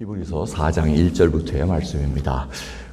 히브리서 4장 1절부터의 말씀입니다.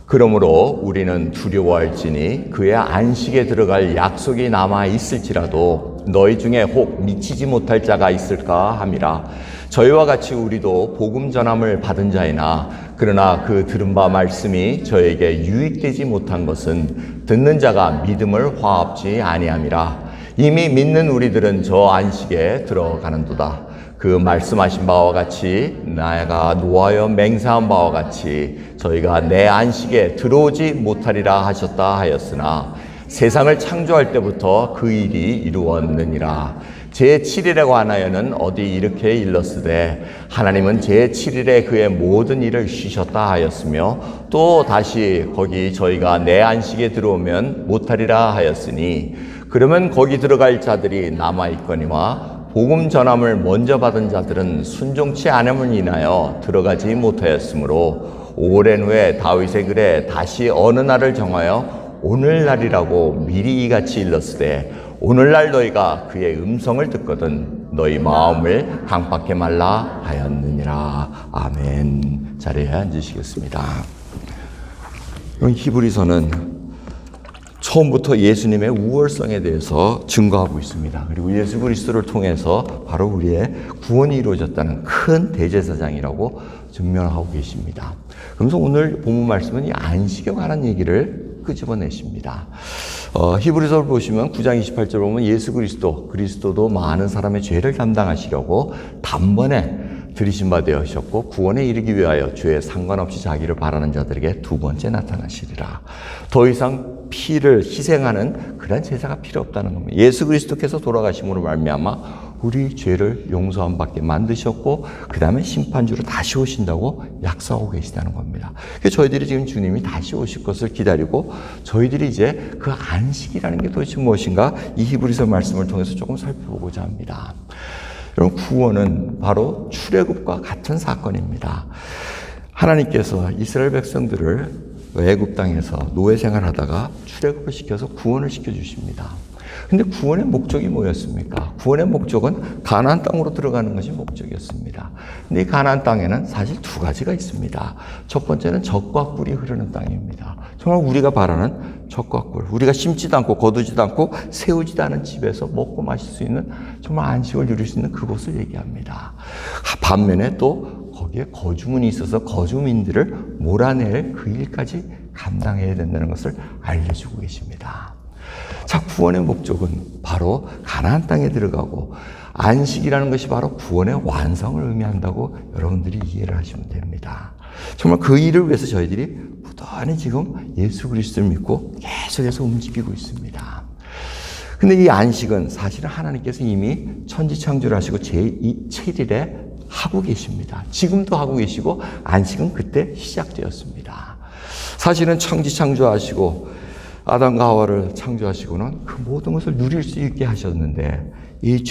그러므로 우리는 두려워할지니 그의 안식에 들어갈 약속이 남아 있을지라도 너희 중에 혹 미치지 못할 자가 있을까 함이라. 저희와 같이 우리도 복음 전함을 받은 자이나 그러나 그 들은 바 말씀이 저에게 유익되지 못한 것은 듣는 자가 믿음을 화합지 아니함이라. 이미 믿는 우리들은 저 안식에 들어가는도다. 그 말씀하신 바와 같이 내가 노하여 맹세한 바와 같이 저희가 내 안식에 들어오지 못하리라 하셨다 하였으나 세상을 창조할 때부터 그 일이 이루었느니라. 제7일에 관하여는 어디 이렇게 일렀으되 하나님은 제7일에 그의 모든 일을 쉬셨다 하였으며 또 다시 거기 저희가 내 안식에 들어오면 못하리라 하였으니 그러면 거기 들어갈 자들이 남아있거니와 복음 전함을 먼저 받은 자들은 순종치 않음을 인하여 들어가지 못하였으므로 오랜 후에 다윗의 글에 다시 어느 날을 정하여 오늘날이라고 미리 이같이 일렀으되 오늘날 너희가 그의 음성을 듣거든 너희 마음을 강팍해 말라 하였느니라. 아멘. 자리에 앉으시겠습니다. 히브리서는 처음부터 예수님의 우월성에 대해서 증거하고 있습니다. 그리고 예수 그리스도를 통해서 바로 우리의 구원이 이루어졌다는 큰 대제사장이라고 증명하고 계십니다. 그러면서 오늘 본문 말씀은 이 안식에 관한 얘기를 끄집어내십니다. 히브리서를 보시면 9장 28절 보면 예수 그리스도도 많은 사람의 죄를 담당하시려고 단번에 들이신 바 되셨고 구원에 이르기 위하여 죄에 상관없이 자기를 바라는 자들에게 두 번째 나타나시리라. 더 이상 피를 희생하는 그런 제사가 필요 없다는 겁니다. 예수 그리스도께서 돌아가심으로 말미암아 우리 죄를 용서함 받게 만드셨고 그 다음에 심판주로 다시 오신다고 약속하고 계시다는 겁니다. 그래서 저희들이 지금 주님이 다시 오실 것을 기다리고 저희들이 이제 그 안식이라는 게 도대체 무엇인가 이 히브리서 말씀을 통해서 조금 살펴보고자 합니다. 여러분, 구원은 바로 출애굽과 같은 사건입니다. 하나님께서 이스라엘 백성들을 애굽 땅에서 노예 생활하다가 출애굽을 시켜서 구원을 시켜주십니다. 근데 구원의 목적이 뭐였습니까? 구원의 목적은 가나안 땅으로 들어가는 것이 목적이었습니다. 근데 이 가나안 땅에는 사실 두 가지가 있습니다. 첫 번째는 젖과 꿀이 흐르는 땅입니다. 정말 우리가 바라는 젖과 꿀, 우리가 심지도 않고 거두지도 않고 세우지도 않은 집에서 먹고 마실 수 있는 정말 안식을 누릴 수 있는 그곳을 얘기합니다. 반면에 또 거기에 거주민이 있어서 거주민들을 몰아낼 그 일까지 감당해야 된다는 것을 알려주고 계십니다. 자, 구원의 목적은 바로 가나안 땅에 들어가고 안식이라는 것이 바로 구원의 완성을 의미한다고 여러분들이 이해를 하시면 됩니다. 정말 그 일을 위해서 저희들이 부단히 지금 예수 그리스도를 믿고 계속해서 움직이고 있습니다. 근데 이 안식은 사실은 하나님께서 이미 천지창조를 하시고 제7일에 하고 계십니다. 지금도 하고 계시고 안식은 그때 시작되었습니다. 사실은 천지창조하시고 아담과 하와를 창조하시고는 그 모든 것을 누릴 수 있게 하셨는데 이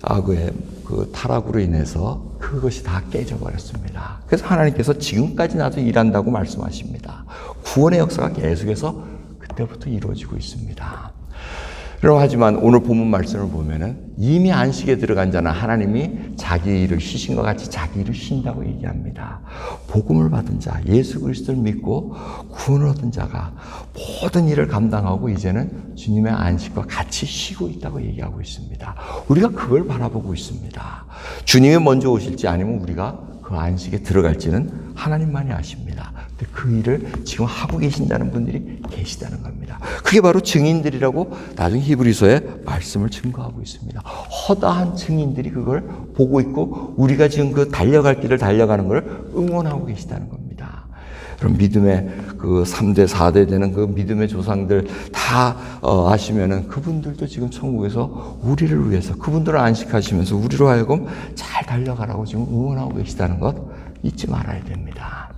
악의 그 타락으로 인해서 그것이 다 깨져버렸습니다. 그래서 하나님께서 지금까지 나도 일한다고 말씀하십니다. 구원의 역사가 계속해서 그때부터 이루어지고 있습니다. 하지만 오늘 본문 말씀을 보면은 이미 안식에 들어간 자는 하나님이 자기 일을 쉬신 것 같이 자기 일을 쉰다고 얘기합니다. 복음을 받은 자, 예수 그리스도를 믿고 구원을 얻은 자가 모든 일을 감당하고 이제는 주님의 안식과 같이 쉬고 있다고 얘기하고 있습니다. 우리가 그걸 바라보고 있습니다. 주님이 먼저 오실지 아니면 우리가 그 안식에 들어갈지는 하나님만이 아십니다. 근데 그 일을 지금 하고 계신다는 분들이 계시다는 겁니다. 그게 바로 증인들이라고 나중에 히브리서의 말씀을 증거하고 있습니다. 허다한 증인들이 그걸 보고 있고 우리가 지금 그 달려갈 길을 달려가는 걸 응원하고 계시다는 겁니다. 그럼 믿음의 그 3대, 4대 되는 그 믿음의 조상들 다 아시면은 그분들도 지금 천국에서 우리를 위해서 그분들을 안식하시면서 우리로 하여금 잘 달려가라고 지금 응원하고 계시다는 것 잊지 말아야 됩니다.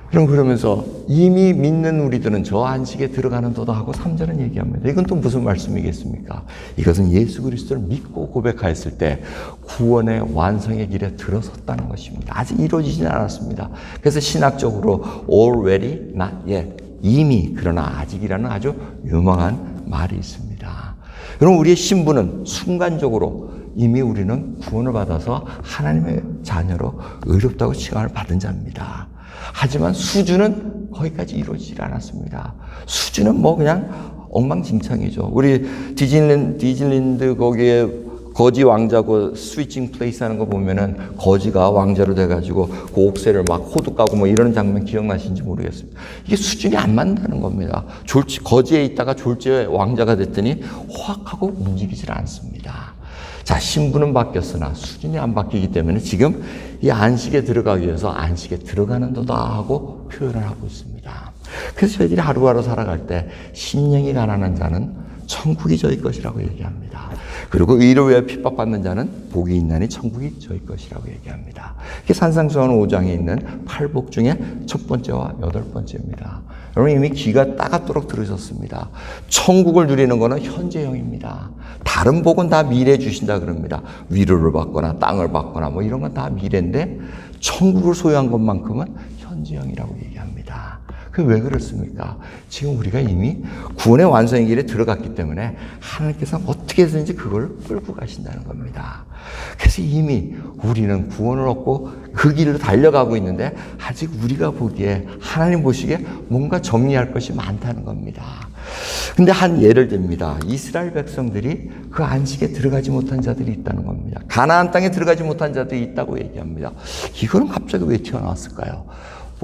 그러면서 이미 믿는 우리들은 저 안식에 들어가는도다 하고 3절은 얘기합니다. 이건 또 무슨 말씀이겠습니까? 이것은 예수 그리스도를 믿고 고백하였을 때 구원의 완성의 길에 들어섰다는 것입니다. 아직 이루어지진 않았습니다. 그래서 신학적으로 already, not yet, 이미 그러나 아직이라는 아주 유명한 말이 있습니다. 여러분, 우리의 신분은 순간적으로 이미 우리는 구원을 받아서 하나님의 자녀로 의롭다고 칭함을 받은 자입니다. 하지만 수준은 거기까지 이루어지질 않았습니다. 수준은 뭐 그냥 엉망진창이죠. 우리 디즈니랜드 거기에 거지 왕자고 스위칭 플레이스 하는 거 보면은 거지가 왕자로 돼가지고 그 옥새를 막 호두 까고 뭐 이런 장면 기억나시는지 모르겠습니다. 이게 수준이 안 맞는다는 겁니다. 거지에 있다가 졸지에 왕자가 됐더니 확 하고 움직이질 않습니다. 자, 신분은 바뀌었으나 수준이 안 바뀌기 때문에 지금 이 안식에 들어가기 위해서 안식에 들어가는 도다 하고 표현을 하고 있습니다. 그래서 저희들이 하루하루 살아갈 때 심령이 가난한 자는 천국이 저희 것이라고 얘기합니다. 그리고 의로 위하여 핍박받는 자는 복이 있나니 천국이 저희 것이라고 얘기합니다. 이게 산상수훈 5장에 있는 8복 중에 첫 번째와 여덟 번째입니다. 여러분 이미 귀가 따갑도록 들으셨습니다. 천국을 누리는 것은 현재형입니다. 다른 복은 다 미래에 주신다 그럽니다. 위로를 받거나 땅을 받거나 뭐 이런 건 다 미래인데 천국을 소유한 것만큼은 현재형이라고 얘기합니다. 그게 왜 그렇습니까? 지금 우리가 이미 구원의 완성의 길에 들어갔기 때문에 하나님께서 어떻게 해서든지 그걸 끌고 가신다는 겁니다. 그래서 이미 우리는 구원을 얻고 그 길로 달려가고 있는데 아직 우리가 보기에 하나님 보시기에 뭔가 정리할 것이 많다는 겁니다. 근데 한 예를 듭니다. 이스라엘 백성들이 그 안식에 들어가지 못한 자들이 있다는 겁니다. 가나안 땅에 들어가지 못한 자들이 있다고 얘기합니다. 이거는 갑자기 왜 튀어나왔을까요?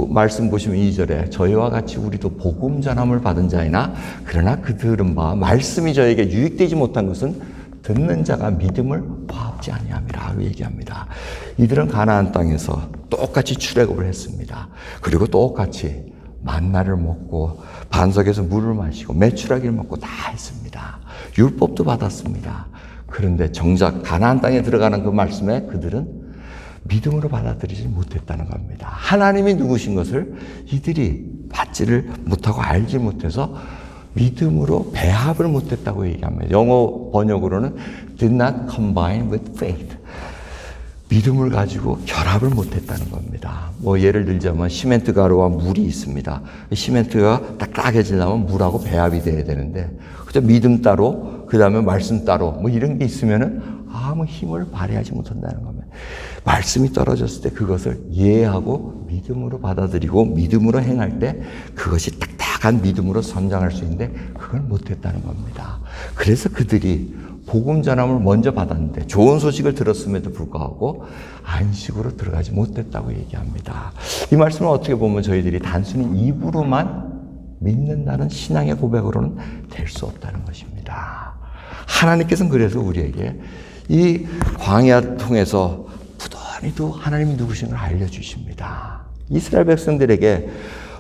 말씀 보시면 2절에 저희와 같이 우리도 복음 전함을 받은 자이나 그러나 그들은 말씀이 저에게 유익되지 못한 것은 듣는 자가 믿음을 파악지 아니함이라 얘기합니다. 이들은 가나안 땅에서 똑같이 출애굽을 했습니다. 그리고 똑같이 만나를 먹고 반석에서 물을 마시고 메추라기를 먹고 다 했습니다. 율법도 받았습니다. 그런데 정작 가나안 땅에 들어가는 그 말씀에 그들은 믿음으로 받아들이지 못했다는 겁니다. 하나님이 누구신 것을 이들이 받지를 못하고 알지 못해서 믿음으로 배합을 못했다고 얘기합니다. 영어 번역으로는 did not combine with faith. 믿음을 가지고 결합을 못했다는 겁니다. 뭐 예를 들자면 시멘트 가루와 물이 있습니다. 시멘트가 딱딱해지려면 물하고 배합이 돼야 되는데 그저 믿음 따로 그 다음에 말씀 따로 뭐 이런 게 있으면은 아무 힘을 발휘하지 못한다는 겁니다. 말씀이 떨어졌을 때 그것을 이해하고 믿음으로 받아들이고 믿음으로 행할 때 그것이 딱딱한 믿음으로 성장할 수 있는데 그걸 못했다는 겁니다. 그래서 그들이 복음 전함을 먼저 받았는데 좋은 소식을 들었음에도 불구하고 안식으로 들어가지 못했다고 얘기합니다. 이 말씀은 어떻게 보면 저희들이 단순히 입으로만 믿는다는 신앙의 고백으로는 될 수 없다는 것입니다. 하나님께서는 그래서 우리에게 이 광야 통해서 부단히도 하나님이 누구신 걸 알려주십니다. 이스라엘 백성들에게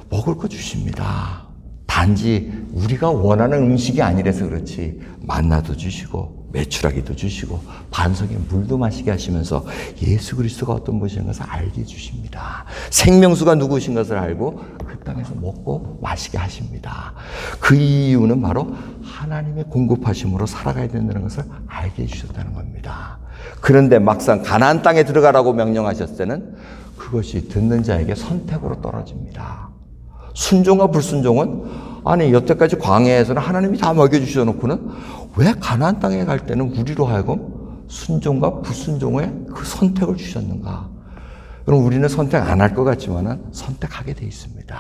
먹을 거 주십니다. 단지 우리가 원하는 음식이 아니라서 그렇지 만나도 주시고 메추라기도 주시고 반석에 물도 마시게 하시면서 예수 그리스도가 어떤 분이신 것을 알게 해주십니다. 생명수가 누구신 것을 알고 그 땅에서 먹고 마시게 하십니다. 그 이유는 바로 하나님의 공급하심으로 살아가야 된다는 것을 알게 해주셨다는 겁니다. 그런데 막상 가나안 땅에 들어가라고 명령하셨을 때는 그것이 듣는 자에게 선택으로 떨어집니다. 순종과 불순종은 아니 여태까지 광야에서는 하나님이 다 먹여주셔 놓고는 왜 가나안 땅에 갈 때는 우리로 하여금 순종과 불순종의 그 선택을 주셨는가? 여러분 우리는 선택 안 할 것 같지만은 선택하게 돼 있습니다.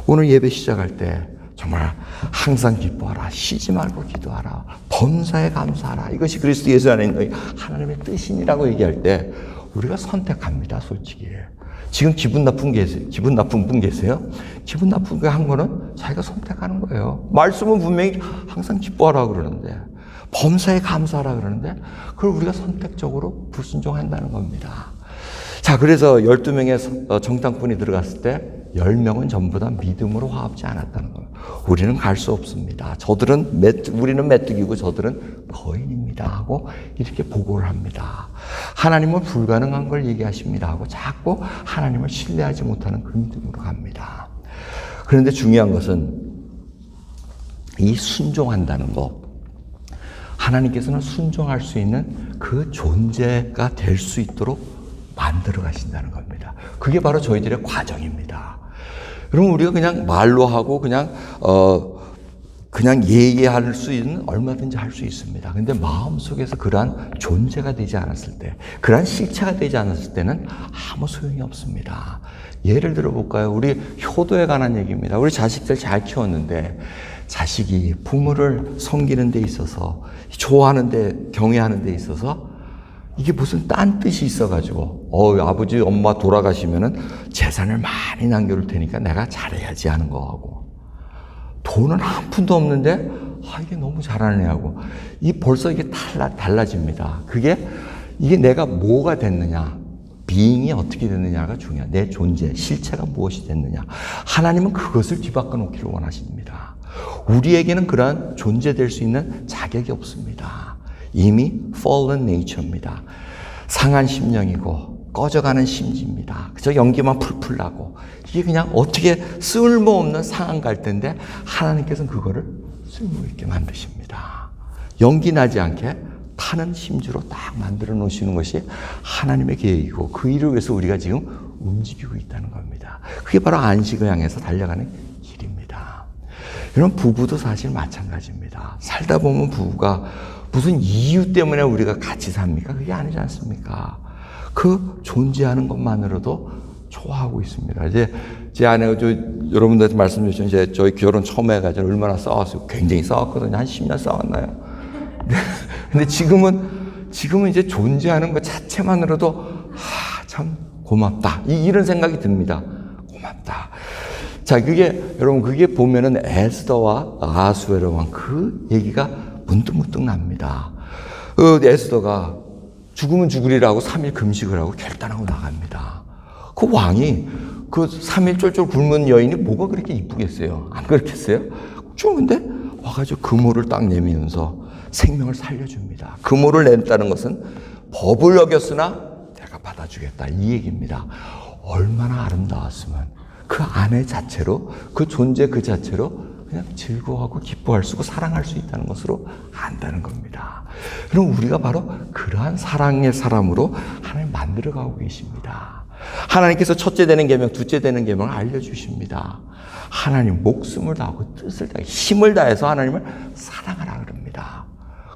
오늘 예배 시작할 때 정말 항상 기뻐하라, 쉬지 말고 기도하라, 범사에 감사하라. 이것이 그리스도 예수 안에 있는 하나님의 뜻이니라고 얘기할 때 우리가 선택합니다. 솔직히. 지금 기분 나쁜 분 계세요? 기분 나쁜 거 한 거는 자기가 선택하는 거예요. 말씀은 분명히 항상 기뻐하라 그러는데, 범사에 감사하라 그러는데, 그걸 우리가 선택적으로 불순종한다는 겁니다. 자, 그래서 12명의 정탐꾼이 들어갔을 때 10명은 전부 다 믿음으로 화합지 않았다는 거예요. 우리는 갈 수 없습니다. 우리는 메뚜기고 저들은 거인입니다 하고 이렇게 보고를 합니다. 하나님은 불가능한 걸 얘기하십니다 하고 자꾸 하나님을 신뢰하지 못하는 그 믿음으로 갑니다. 그런데 중요한 것은 이 순종한다는 것, 하나님께서는 순종할 수 있는 그 존재가 될 수 있도록 만들어 가신다는 겁니다. 그게 바로 저희들의 과정입니다. 여러분 우리가 그냥 말로 하고 그냥 그냥 예의할 수 있는 얼마든지 할 수 있습니다. 근데 마음속에서 그러한 존재가 되지 않았을 때, 그러한 실체가 되지 않았을 때는 아무 소용이 없습니다. 예를 들어 볼까요? 우리 효도에 관한 얘기입니다. 우리 자식들 잘 키웠는데 자식이 부모를 섬기는 데 있어서, 좋아하는 데, 경외하는 데 있어서 이게 무슨 딴 뜻이 있어가지고 아버지 엄마 돌아가시면은 재산을 많이 남겨줄 테니까 내가 잘해야지 하는 거하고, 돈은 한 푼도 없는데 이게 너무 잘하네 하고, 벌써 이게 달라집니다. 이게 내가 뭐가 됐느냐, being이 어떻게 됐느냐가 중요해요. 내 존재, 실체가 무엇이 됐느냐. 하나님은 그것을 뒤바꿔 놓기를 원하십니다. 우리에게는 그러한 존재될 수 있는 자격이 없습니다. 이미 fallen nature입니다. 상한 심령이고 꺼져가는 심지입니다. 그저 연기만 풀풀 나고, 이게 그냥 어떻게 쓸모없는 상한 갈대인데 하나님께서는 그거를 쓸모있게 만드십니다. 연기 나지 않게 타는 심지로 딱 만들어 놓으시는 것이 하나님의 계획이고, 그 일을 위해서 우리가 지금 움직이고 있다는 겁니다. 그게 바로 안식을 향해서 달려가는 길입니다. 이런 부부도 사실 마찬가지입니다. 살다 보면 부부가 무슨 이유 때문에 우리가 같이 삽니까? 그게 아니지 않습니까? 그 존재하는 것만으로도 좋아하고 있습니다. 이제 제 아내가 여러분들한테 말씀드렸죠. 저희 결혼 처음 해가지고 얼마나 싸웠어요. 굉장히 싸웠거든요. 한 10년 싸웠나요? 근데 지금은 이제 존재하는 것 자체만으로도 참 고맙다, 이런 생각이 듭니다. 고맙다. 자, 그게 보면은 에스더와 아하수에로 왕 그 얘기가 문득문득 납니다. 에스더가 죽으면 죽으리라고 3일 금식을 하고 결단하고 나갑니다. 그 왕이 그 3일 쫄쫄 굶은 여인이 뭐가 그렇게 이쁘겠어요? 안 그렇겠어요? 근데 와가지고 금오를 딱 내밀면서 생명을 살려줍니다. 금오를 냈다는 것은 법을 어겼으나 내가 받아주겠다, 이 얘기입니다. 얼마나 아름다웠으면 그 아내 자체로, 그 존재 그 자체로 그냥 즐거워하고 기뻐할 수 있고 사랑할 수 있다는 것으로 안다는 겁니다. 그럼 우리가 바로 그러한 사랑의 사람으로 하나님 만들어가고 계십니다. 하나님께서 첫째 되는 계명, 둘째 되는 계명을 알려주십니다. 하나님 목숨을 다하고 뜻을 다하고 힘을 다해서 하나님을 사랑하라 그럽니다.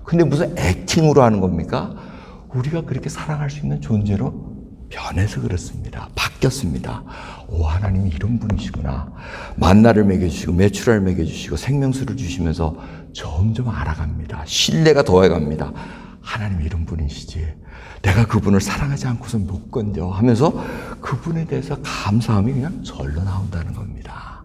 근데 무슨 액팅으로 하는 겁니까? 우리가 그렇게 사랑할 수 있는 존재로 변해서 그렇습니다. 바뀌었습니다. 하나님이 이런 분이시구나. 만나를 먹여주시고 메추라를 먹여주시고 생명수를 주시면서 점점 알아갑니다. 신뢰가 더해갑니다. 하나님이 이런 분이시지, 내가 그분을 사랑하지 않고서 못 건져 하면서 그분에 대해서 감사함이 그냥 절로 나온다는 겁니다.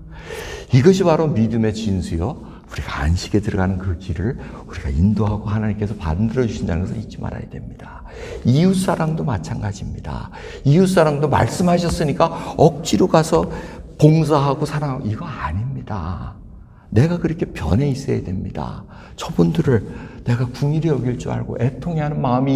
이것이 바로 믿음의 진수요, 우리가 안식에 들어가는 그 길을 우리가 인도하고 하나님께서 만들어 주신다는 것을 잊지 말아야 됩니다. 이웃사랑도 마찬가지입니다. 이웃사랑도 말씀하셨으니까 억지로 가서 봉사하고 사랑하고, 이거 아닙니다. 내가 그렇게 변해 있어야 됩니다. 저분들을 내가 궁일이 여길 줄 알고 애통해하는 마음이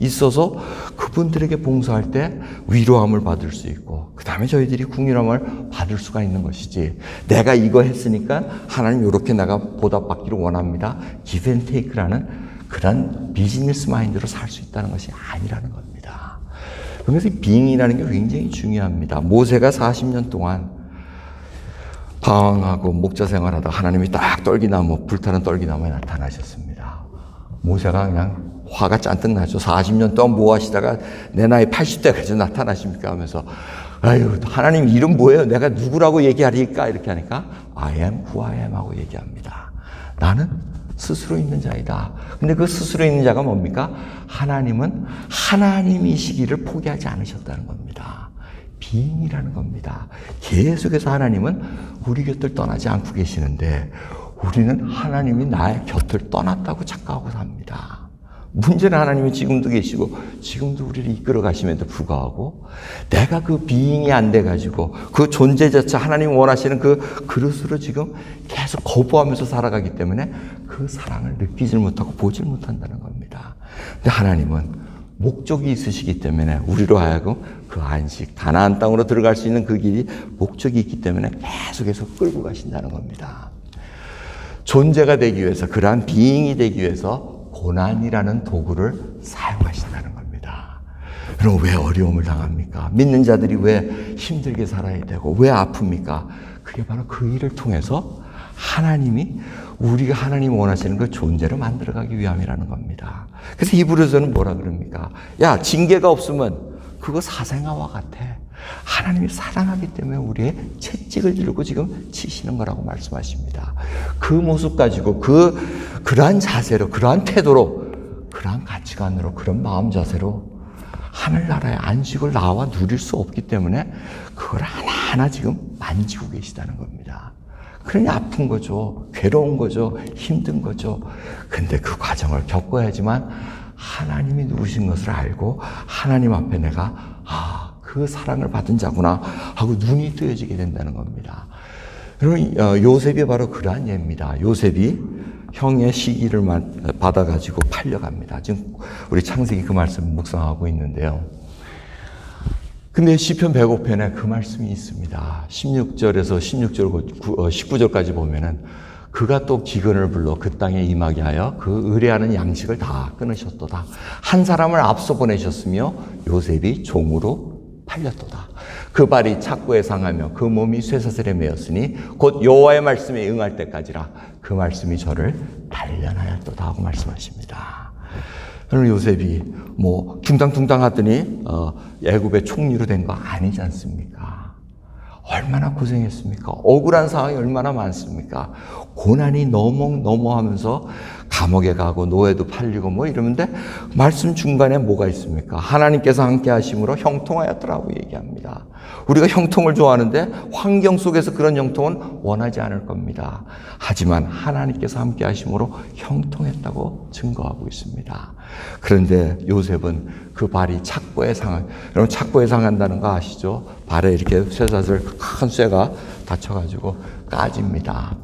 있어서 그분들에게 봉사할 때 위로함을 받을 수 있고, 그 다음에 저희들이 궁일함을 받을 수가 있는 것이지, 내가 이거 했으니까 하나님 이렇게 내가 보답받기를 원합니다, give and take라는 그런 비즈니스 마인드로 살 수 있다는 것이 아니라는 겁니다. 그래서 빙이라는 게 굉장히 중요합니다. 모세가 40년 동안 방황하고 목자 생활하다 하나님이 딱 불타는 떨기나무에 나타나셨습니다. 모세가 그냥 화가 잔뜩 나죠. 40년 동안 뭐 하시다가 내 나이 80대까지 나타나십니까 하면서, 아유, 하나님 이름 뭐예요? 내가 누구라고 얘기하리까? 이렇게 하니까 I am who I am 하고 얘기합니다. 나는 스스로 있는 자이다. 근데 그 스스로 있는 자가 뭡니까? 하나님은 하나님이시기를 포기하지 않으셨다는 겁니다. 빙이라는 겁니다. 계속해서 하나님은 우리 곁을 떠나지 않고 계시는데 우리는 하나님이 나의 곁을 떠났다고 착각하고 삽니다. 문제는 하나님이 지금도 계시고 지금도 우리를 이끌어 가심에도 불구하고 내가 그 비잉이 안 돼가지고 그 존재 자체 하나님이 원하시는 그 그릇으로 지금 계속 거부하면서 살아가기 때문에 그 사랑을 느끼질 못하고 보질 못한다는 겁니다. 근데 하나님은 목적이 있으시기 때문에 우리로 하여금 그 안식, 가나안 땅으로 들어갈 수 있는 그 길이 목적이 있기 때문에 계속해서 끌고 가신다는 겁니다. 존재가 되기 위해서, 그러한 비잉이 되기 위해서 고난이라는 도구를 사용하신다는 겁니다. 그럼 왜 어려움을 당합니까? 믿는 자들이 왜 힘들게 살아야 되고 왜 아픕니까? 그게 바로 그 일을 통해서 하나님이 우리가 하나님 원하시는 그 존재로 만들어가기 위함이라는 겁니다. 그래서 히브리서는 뭐라 그럽니까? 야, 징계가 없으면 그거 사생아와 같아. 하나님이 사랑하기 때문에 우리의 채찍을 들고 지금 치시는 거라고 말씀하십니다. 그 모습 가지고 그러한 자세로, 그러한 태도로, 그러한 가치관으로, 그런 마음 자세로 하늘나라의 안식을 나와 누릴 수 없기 때문에 그걸 하나하나 지금 만지고 계시다는 겁니다. 그러니 아픈 거죠. 괴로운 거죠. 힘든 거죠. 근데 그 과정을 겪어야지만 하나님이 누구신 것을 알고 하나님 앞에 내가 그 사랑을 받은 자구나 하고 눈이 뜨여지게 된다는 겁니다. 여러분, 요셉이 바로 그러한 예입니다. 요셉이 형의 시기를 받아가지고 팔려갑니다. 지금 우리 창세기 그 말씀 묵상하고 있는데요. 근데 시편 105편에 그 말씀이 있습니다. 16절에서 19절까지 보면은 그가 또 기근을 불러 그 땅에 임하게 하여 그 의뢰하는 양식을 다 끊으셨도다. 한 사람을 앞서 보내셨으며 요셉이 종으로 팔렸도다. 그 발이 착고에 상하며 그 몸이 쇠사슬에 매였으니 곧 여호와의 말씀에 응할 때까지라. 그 말씀이 저를 단련하였도다 하고 말씀하십니다. 저는 요셉이 둥당둥당 하더니 애굽의 총리로 된 거 아니지 않습니까? 얼마나 고생했습니까? 억울한 상황이 얼마나 많습니까? 고난이 너무하면서 감옥에 가고 노예도 팔리고 이러는데 말씀 중간에 뭐가 있습니까? 하나님께서 함께 하심으로 형통하였더라고 얘기합니다. 우리가 형통을 좋아하는데 환경 속에서 그런 형통은 원하지 않을 겁니다. 하지만 하나님께서 함께 하심으로 형통했다고 증거하고 있습니다. 그런데 요셉은 그 발이 착고에 상한, 여러분 착고에 상한다는 거 아시죠? 발에 이렇게 쇠사슬 큰 쇠가 다쳐가지고 까집니다.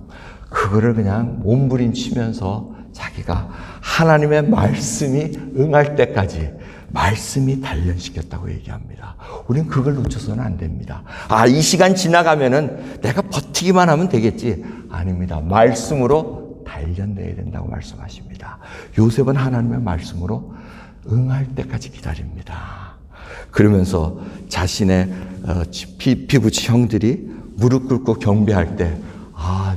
그거를 그냥 몸부림치면서 자기가 하나님의 말씀이 응할 때까지 말씀이 단련시켰다고 얘기합니다. 우리는 그걸 놓쳐서는 안 됩니다. 이 시간 지나가면은 내가 버티기만 하면 되겠지. 아닙니다. 말씀으로 단련돼야 된다고 말씀하십니다. 요셉은 하나님의 말씀으로 응할 때까지 기다립니다. 그러면서 자신의 피부치 형들이 무릎 꿇고 경배할 때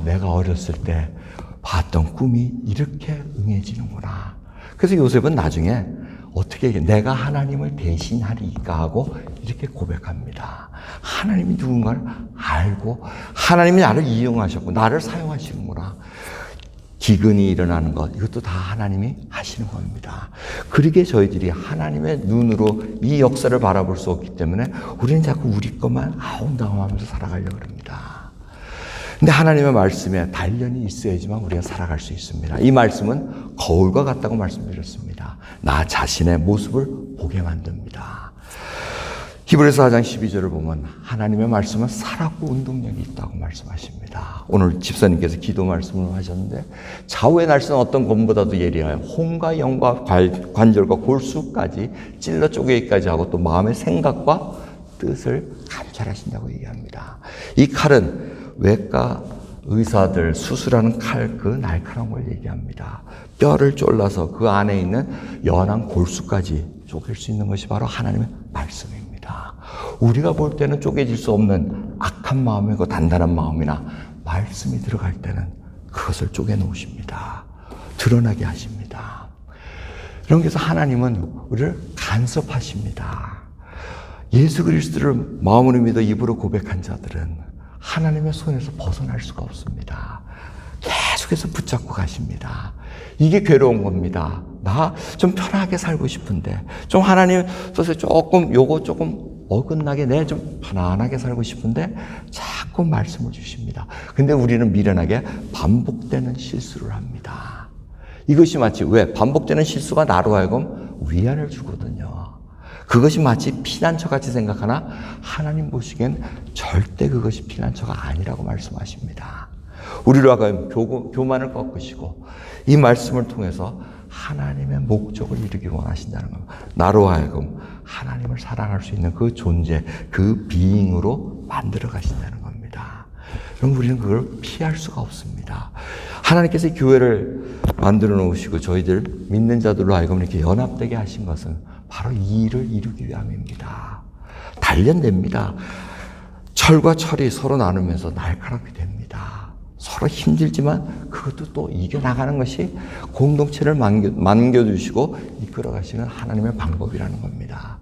내가 어렸을 때 봤던 꿈이 이렇게 응해지는구나. 그래서 요셉은 나중에 어떻게 내가 하나님을 대신하리까 하고 이렇게 고백합니다. 하나님이 누군가를 알고 하나님이 나를 이용하셨고 나를 사용하시는구나. 기근이 일어나는 것, 이것도 다 하나님이 하시는 겁니다. 그러기에 저희들이 하나님의 눈으로 이 역사를 바라볼 수 없기 때문에 우리는 자꾸 우리 것만 아웅다웅하면서 살아가려고 합니다. 근데 하나님의 말씀에 단련이 있어야지만 우리가 살아갈 수 있습니다. 이 말씀은 거울과 같다고 말씀드렸습니다. 나 자신의 모습을 보게 만듭니다. 히브리서 4장 12절을 보면 하나님의 말씀은 살았고 운동력이 있다고 말씀하십니다. 오늘 집사님께서 기도 말씀을 하셨는데 좌우의 날선 어떤 검보다도 예리하여 혼과 영과 관절과 골수까지 찔러 쪼개기까지 하고 또 마음의 생각과 뜻을 감찰하신다고 얘기합니다. 이 칼은 외과 의사들 수술하는 칼, 그 날카로운 걸 얘기합니다. 뼈를 졸라서 그 안에 있는 연한 골수까지 쪼갤 수 있는 것이 바로 하나님의 말씀입니다. 우리가 볼 때는 쪼개질 수 없는 악한 마음이고 단단한 마음이나 말씀이 들어갈 때는 그것을 쪼개 놓으십니다. 드러나게 하십니다. 그래서 하나님은 우리를 간섭하십니다. 예수 그리스도를 마음으로 믿어 입으로 고백한 자들은 하나님의 손에서 벗어날 수가 없습니다. 계속해서 붙잡고 가십니다. 이게 괴로운 겁니다. 나 좀 편하게 살고 싶은데, 좀 하나님 뜻에 요거 조금 어긋나게 내 좀 편안하게 살고 싶은데 자꾸 말씀을 주십니다. 근데 우리는 미련하게 반복되는 실수를 합니다. 이것이 마치 반복되는 실수가 나로 하여금 위안을 주거든요. 그것이 마치 피난처같이 생각하나 하나님 보시기엔 절대 그것이 피난처가 아니라고 말씀하십니다. 우리로 하여금 교만을 꺾으시고 이 말씀을 통해서 하나님의 목적을 이루기 원하신다는 겁니다. 나로 하여금 하나님을 사랑할 수 있는 그 존재, 그 비잉으로 만들어 가신다는 겁니다. 그럼 우리는 그걸 피할 수가 없습니다. 하나님께서 교회를 만들어 놓으시고 저희들 믿는 자들로 하여금 이렇게 연합되게 하신 것은 바로 이 일을 이루기 위함입니다. 단련됩니다. 철과 철이 서로 나누면서 날카롭게 됩니다. 서로 힘들지만 그것도 또 이겨나가는 것이 공동체를 만겨주시고 이끌어가시는 하나님의 방법이라는 겁니다.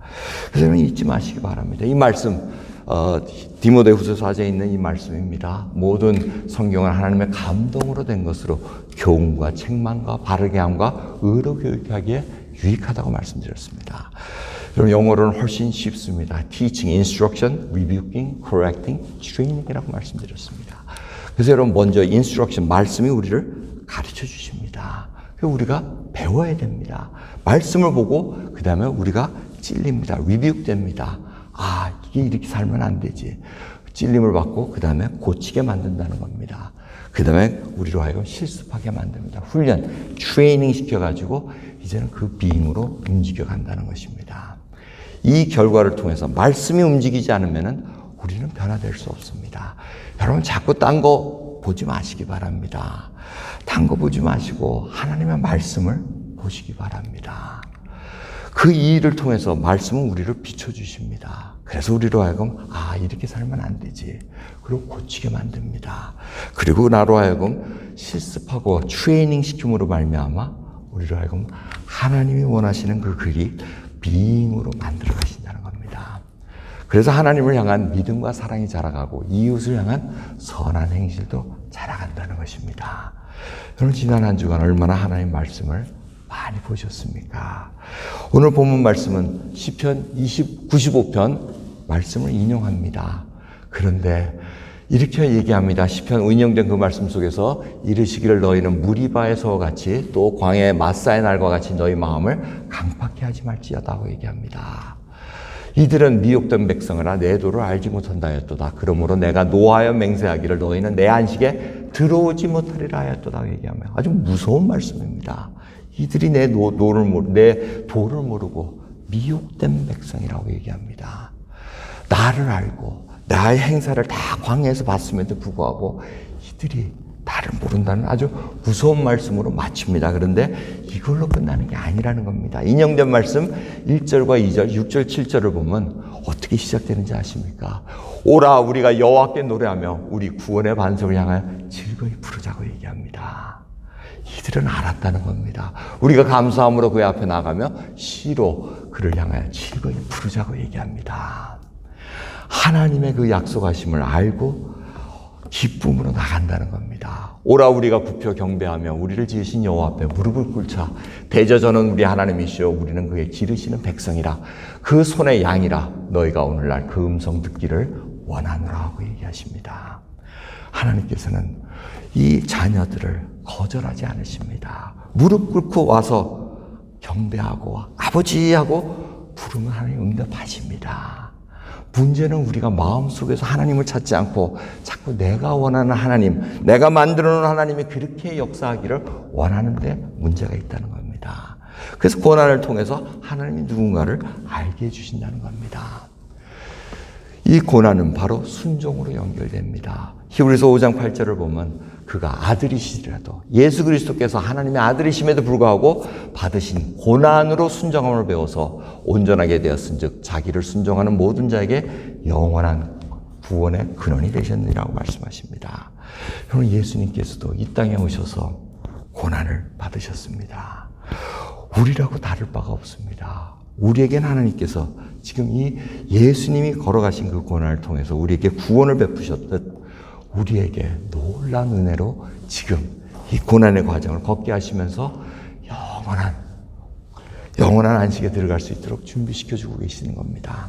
그래서 여러분 잊지 마시기 바랍니다. 이 말씀 디모데후서 4장에 있는 이 말씀입니다. 모든 성경은 하나님의 감동으로 된 것으로 교훈과 책망과 바르게 함과 의로 교육하기에 유익하다고 말씀드렸습니다. 여러분 영어로는 훨씬 쉽습니다. Teaching, instruction, rebuking, correcting, training이라고 말씀드렸습니다. 그래서 여러분 먼저 instruction, 말씀이 우리를 가르쳐 주십니다. 그래서 우리가 배워야 됩니다. 말씀을 보고 그 다음에 우리가 찔립니다. rebuke 됩니다. 아, 이게 이렇게 살면 안 되지. 찔림을 받고 그 다음에 고치게 만든다는 겁니다. 그 다음에 우리로 하여금 실습하게 만듭니다. 훈련, 트레이닝 시켜가지고 이제는 그 비행으로 움직여 간다는 것입니다. 이 결과를 통해서 말씀이 움직이지 않으면 우리는 변화될 수 없습니다. 여러분 자꾸 딴 거 보지 마시기 바랍니다. 딴 거 보지 마시고 하나님의 말씀을 보시기 바랍니다. 그 일을 통해서 말씀은 우리를 비춰주십니다. 그래서 우리로 하여금 아 이렇게 살면 안 되지. 그리고 고치게 만듭니다. 그리고 나로 하여금 실습하고 트레이닝 시킴으로 말미암아 우리로 하여금 하나님이 원하시는 그 글이 비잉으로 만들어 가신다는 겁니다. 그래서 하나님을 향한 믿음과 사랑이 자라가고 이웃을 향한 선한 행실도 자라간다는 것입니다. 여러분 지난 한 주간 얼마나 하나님의 말씀을 많이 보셨습니까? 오늘 본문 말씀은 시편 95편 말씀을 인용합니다. 그런데 이렇게 얘기합니다. 시편 인용된 그 말씀 속에서 이르시기를 너희는 무리바에서와 같이 또 광야의 마사의 날과 같이 너희 마음을 강팍해 하지 말지어다고 얘기합니다. 이들은 미혹된 백성이라 내 도를 알지 못한다 하였도다. 그러므로 내가 노하여 맹세하기를 너희는 내 안식에 들어오지 못하리라 하였도다 얘기하며 아주 무서운 말씀입니다. 이들이 내 도를 모르고 미혹된 백성이라고 얘기합니다. 나를 알고 나의 행사를 다 광야에서 봤음에도 불구하고 이들이 나를 모른다는 아주 무서운 말씀으로 마칩니다. 그런데 이걸로 끝나는 게 아니라는 겁니다. 인용된 말씀 1절과 2절, 6절, 7절을 보면 어떻게 시작되는지 아십니까? 오라 우리가 여호와께 노래하며 우리 구원의 반석을 향하여 즐거이 부르자고 얘기합니다. 이들은 알았다는 겁니다. 우리가 감사함으로 그의 앞에 나가며 시로 그를 향하여 즐거이 부르자고 얘기합니다. 하나님의 그 약속하심을 알고 기쁨으로 나간다는 겁니다. 오라 우리가 굽혀 경배하며 우리를 지으신 여호와 앞에 무릎을 꿇자. 대저전은 우리 하나님이시여 우리는 그의 기르시는 백성이라 그 손의 양이라 너희가 오늘날 그 음성 듣기를 원하노라 하고 얘기하십니다. 하나님께서는 이 자녀들을 거절하지 않으십니다. 무릎 꿇고 와서 경배하고 아버지 하고 부르면 하나님 응답하십니다. 문제는 우리가 마음속에서 하나님을 찾지 않고 자꾸 내가 원하는 하나님, 내가 만들어 놓은 하나님이 그렇게 역사하기를 원하는데 문제가 있다는 겁니다. 그래서 고난을 통해서 하나님이 누군가를 알게 해주신다는 겁니다. 이 고난은 바로 순종으로 연결됩니다. 히브리서 5장 8절을 보면 그가 아들이시더라도 예수 그리스도께서 하나님의 아들이심에도 불구하고 받으신 고난으로 순종함을 배워서 온전하게 되었은즉 자기를 순종하는 모든 자에게 영원한 구원의 근원이 되셨느니라고 말씀하십니다. 여러분 예수님께서도 이 땅에 오셔서 고난을 받으셨습니다. 우리라고 다를 바가 없습니다. 우리에겐 하나님께서 지금 이 예수님이 걸어가신 그 고난을 통해서 우리에게 구원을 베푸셨듯 우리에게 놀라운 은혜로 지금 이 고난의 과정을 걷게 하시면서 영원한 안식에 들어갈 수 있도록 준비시켜주고 계시는 겁니다.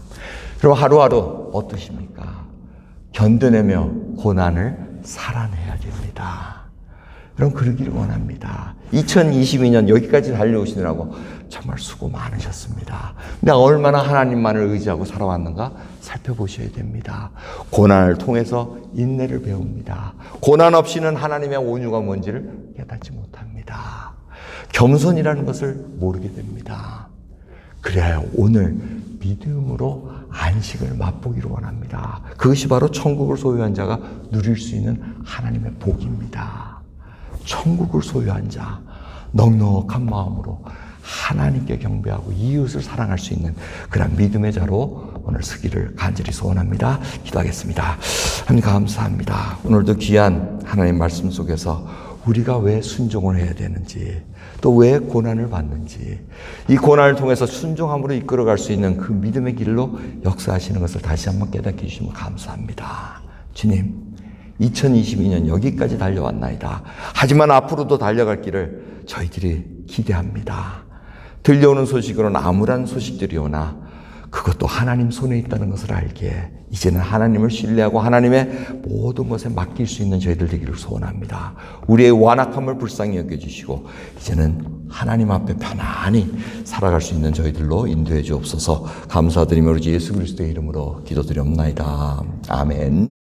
그럼 하루하루 어떠십니까? 견뎌내며 고난을 살아내야 됩니다. 여러분 그러기를 원합니다. 2022년 여기까지 달려오시느라고 정말 수고 많으셨습니다. 내가 얼마나 하나님만을 의지하고 살아왔는가 살펴보셔야 됩니다. 고난을 통해서 인내를 배웁니다. 고난 없이는 하나님의 온유가 뭔지를 깨닫지 못합니다. 겸손이라는 것을 모르게 됩니다. 그래야 오늘 믿음으로 안식을 맛보기를 원합니다. 그것이 바로 천국을 소유한 자가 누릴 수 있는 하나님의 복입니다. 천국을 소유한 자, 넉넉한 마음으로 하나님께 경배하고 이웃을 사랑할 수 있는 그런 믿음의 자로 오늘 서기를 간절히 소원합니다. 기도하겠습니다. 하나님 감사합니다. 오늘도 귀한 하나님 말씀 속에서 우리가 왜 순종을 해야 되는지, 또 왜 고난을 받는지, 이 고난을 통해서 순종함으로 이끌어갈 수 있는 그 믿음의 길로 역사하시는 것을 다시 한번 깨닫게 해주시면 감사합니다. 주님, 2022년 여기까지 달려왔나이다. 하지만 앞으로도 달려갈 길을 저희들이 기대합니다. 들려오는 소식으로는 암울한 소식들이 오나 그것도 하나님 손에 있다는 것을 알기에 이제는 하나님을 신뢰하고 하나님의 모든 것에 맡길 수 있는 저희들 되기를 소원합니다. 우리의 완악함을 불쌍히 여겨주시고 이제는 하나님 앞에 편안히 살아갈 수 있는 저희들로 인도해 주옵소서. 감사드리며 우리 예수 그리스도의 이름으로 기도드리옵나이다. 아멘.